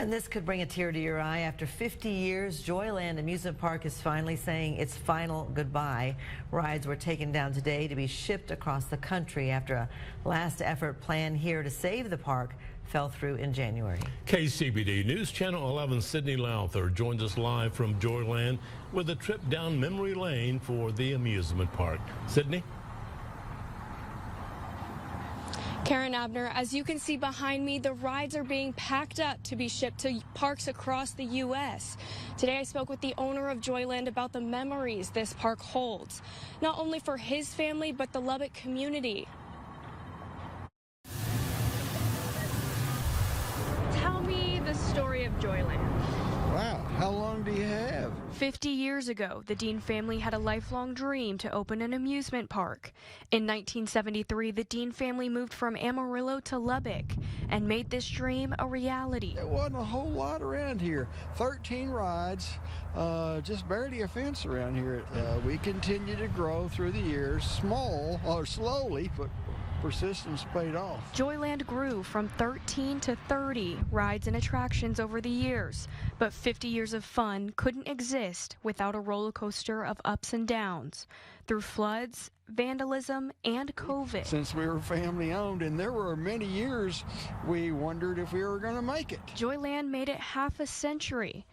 And this could bring a tear to your eye. After 50 years, Joyland Amusement Park is finally saying its final goodbye. Rides were taken down today to be shipped across the country after a last-effort plan here to save the park fell through in January. KCBD News Channel 11 Sydney Lowther joins us live from Joyland with a trip down memory lane for the amusement park. Sydney? Karen Abner, as you can see behind me, the rides are being packed up to be shipped to parks across the U.S. Today I spoke with the owner of Joyland about the memories this park holds, not only for his family, but the Lubbock community. Tell me the story of Joyland. Wow, how long do you have? 50 years ago, the Dean family had a lifelong dream to open an amusement park. In 1973, the Dean family moved from Amarillo to Lubbock and made this dream a reality. There wasn't a whole lot around here. 13 rides, just barely a fence around here. We continue to grow through the years, small or slowly, but persistence paid off. Joyland grew from 13 to 30 rides and attractions over the years, but 50 years of fun couldn't exist without a roller coaster of ups and downs through floods, vandalism, and COVID. Since we were family owned, and there were many years we wondered if we were going to make it. Joyland made it half a century,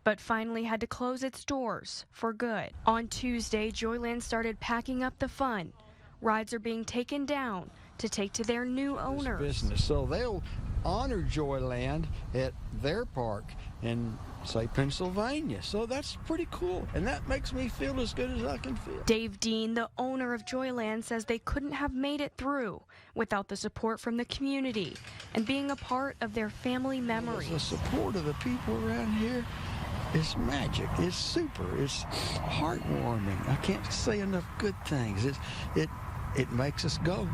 but finally had to close its doors for good. On Tuesday, Joyland started packing up the fun. Rides are being taken down to take to their new owners. Business. So they'll honor Joyland at their park in, say, Pennsylvania. So that's pretty cool, and that makes me feel as good as I can feel. Dave Dean, the owner of Joyland, says they couldn't have made it through without the support from the community and being a part of their family memories. The support of the people around here is magic. It's super. It's heartwarming. I can't say enough good things. It makes us go.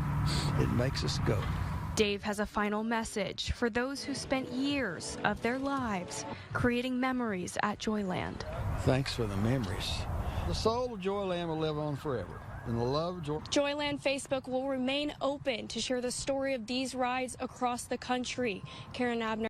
It makes us go. Dave has a final message for those who spent years of their lives creating memories at Joyland. Thanks for the memories. The soul of Joyland will live on forever. And the love of Joyland Facebook will remain open to share the story of these rides across the country. Karen Abner.